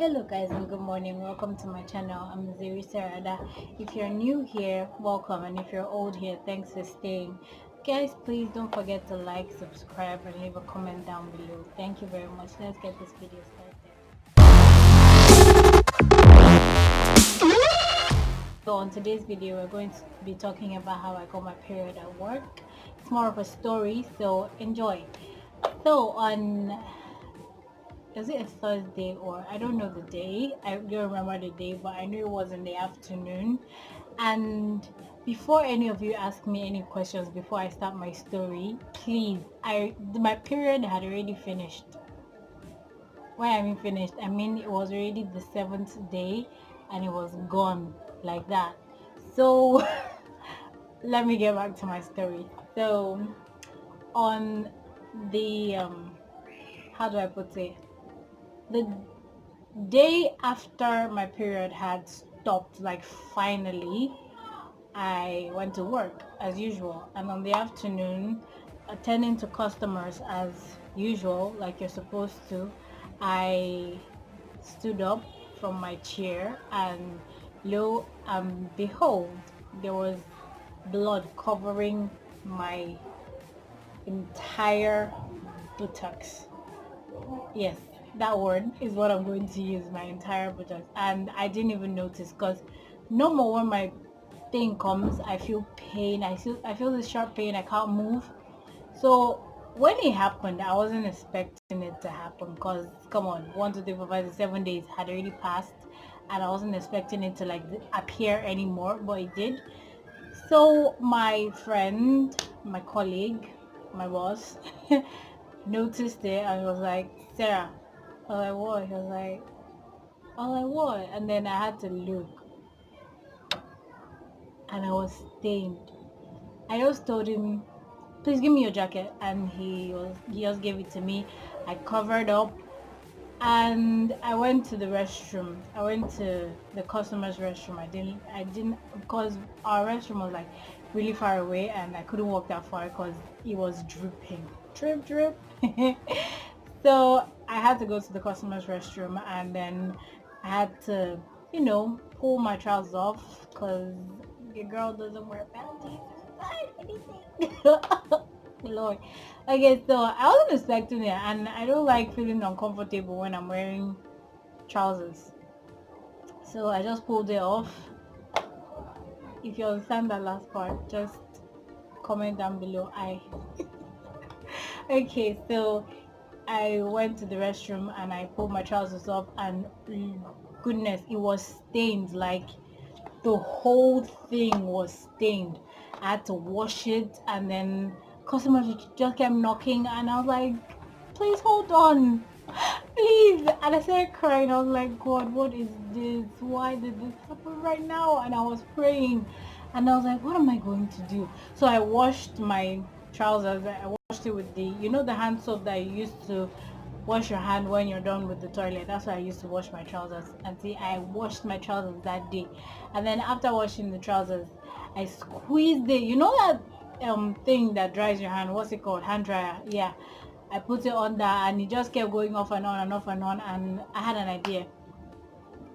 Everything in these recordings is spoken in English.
Hello guys and good morning. Welcome to my channel. I'm Nzewi SarahAda. If you're new here, welcome, and if you're old here, thanks for staying. Guys, please don't forget to like, subscribe, and leave a comment down below. Thank you very much. Let's get this video started. So on today's video, we're going to be talking about how I got my period at work. It's more of a story, so enjoy. So on, is it a Thursday, or I don't know the day, I don't remember the day, but I knew it was in the afternoon. And before any of you ask me any questions before I start my story, please, my period had already finished. When I mean finished, I mean it was already the 7th day and it was gone like that. So let me get back to my story. So on the how do I put it, the day after my period had stopped, like finally, I went to work as usual, and on the afternoon, attending to customers as usual, like you're supposed to, I stood up from my chair, and lo and behold, there was blood covering my entire buttocks. Yes, that word is what I'm going to use, my entire buttocks. And I didn't even notice, because normal when my thing comes, I feel pain. I feel this sharp pain. I can't move. So when it happened, I wasn't expecting it to happen, because come on, 1, 2, 3, 4, 5, 6, 7 days had already passed, and I wasn't expecting it to like appear anymore, but it did. So my friend, my colleague, my boss noticed it and was like, Sarah. I was like, what? He was like, I was like, what? And then I had to look, and I was stained. I just told him, please give me your jacket, and he just gave it to me. I covered up, and I went to the restroom. I went to the customer's restroom. I didn't because our restroom was like really far away, and I couldn't walk that far because it was dripping, drip drip. So I had to go to the customer's restroom, and then I had to, pull my trousers off, because your girl doesn't wear panties inside anything. Lord. Okay, so I wasn't expecting it, and I don't like feeling uncomfortable when I'm wearing trousers. So I just pulled it off. If you understand that last part, just comment down below. Okay, so I went to the restroom and I pulled my trousers off, and goodness, it was stained. Like the whole thing was stained. I had to wash it, and then customers just kept knocking, and I was like, please hold on, please. And I started crying. I was like, God, what is this? Why did this happen right now? And I was praying, and I was like, what am I going to do? So I washed my trousers. I washed it with the hand soap that you used to wash your hand when you're done with the toilet. That's why I used to wash my trousers. And see, I washed my trousers that day, and then after washing the trousers, I squeezed it. You know that thing that dries your hand, what's it called, hand dryer? Yeah, I put it on that, and it just kept going off and on and off and on. And I had an idea.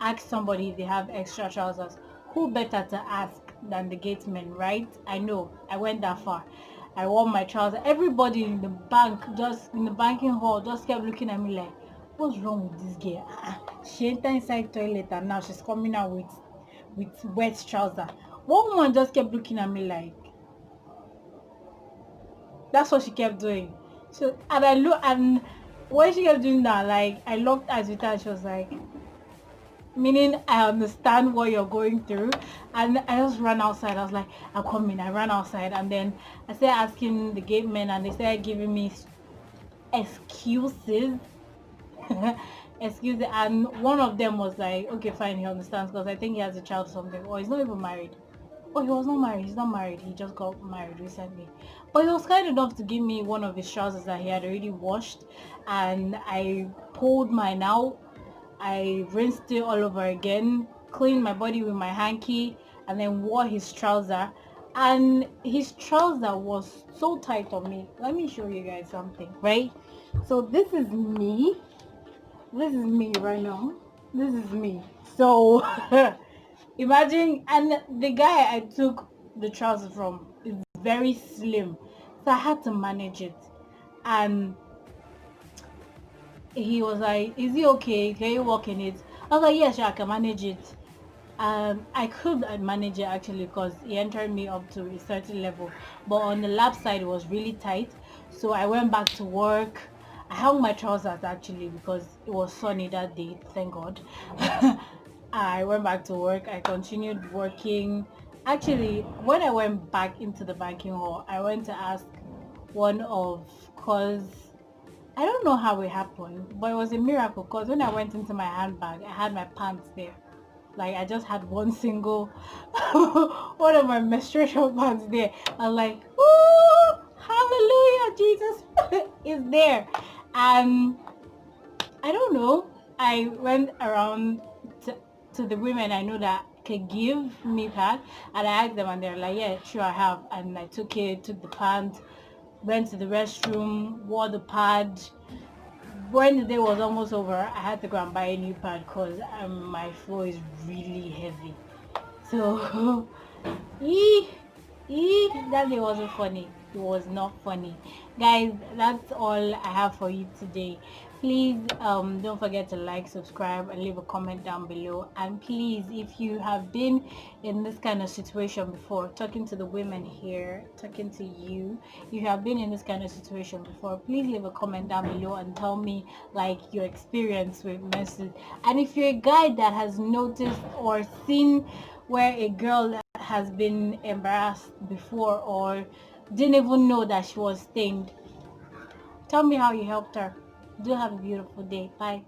Ask somebody if they have extra trousers. Who better to ask than the gateman, right? I know, I went that far. I wore my trousers. Everybody in the bank, just in the banking hall, just kept looking at me like, what's wrong with this girl? She entered inside toilet, and now she's coming out with wet trousers. One woman just kept looking at me like, that's what she kept doing. So, and I look, and when she kept doing that, like, I looked eyes with her, and she was like, meaning I understand what you're going through. And I just ran outside. I was like, I'm coming. I ran outside, and then I started asking the gate men, and they started giving me excuses. Excuses. And one of them was like, okay, fine, he understands, because I think he has a child or something, or he's not even married. Oh, he was not married. He's not married. He just got married recently. But he was kind enough to give me one of his trousers that he had already washed, and I pulled mine out. I rinsed it all over again, cleaned my body with my hanky, and then wore his trouser. And his trouser was so tight on me. Let me show you guys something, right? So this is me. This is me right now. This is me. So imagine, and the guy I took the trousers from is very slim, so I had to manage it. And he was like, "Is he okay? Can you walk in it?" I was like, "Yes, yeah, I can manage it." I could manage it actually because he entered me up to a certain level, but on the lap side it was really tight. So I went back to work. I hung my trousers actually because it was sunny that day. Thank God. I went back to work. I continued working. Actually, when I went back into the banking hall, I went to ask one of cause I don't know how it happened, but it was a miracle because when I went into my handbag, I had my pants there. Like I just had one single one of my menstruation pants there. I'm like, ooh, hallelujah, Jesus is there. And I don't know. I went around to the women I know that could give me pad, and I asked them, and they're like, "Yeah, sure, I have." And I took it, took the pants, went to the restroom, wore the pad. When the day was almost over, I had to go and buy a new pad because my floor is really heavy. So, ee, that day wasn't funny. It was not funny. Guys, that's all I have for you today. Please don't forget to like, subscribe, and leave a comment down below. And please, if you have been in this kind of situation before, talking to the women here, talking to you, if you have been in this kind of situation before, please leave a comment down below and tell me like your experience with menses. And if you're a guy that has noticed or seen where a girl has been embarrassed before or didn't even know that she was stained, tell me how you helped her. Do have a beautiful day. Bye.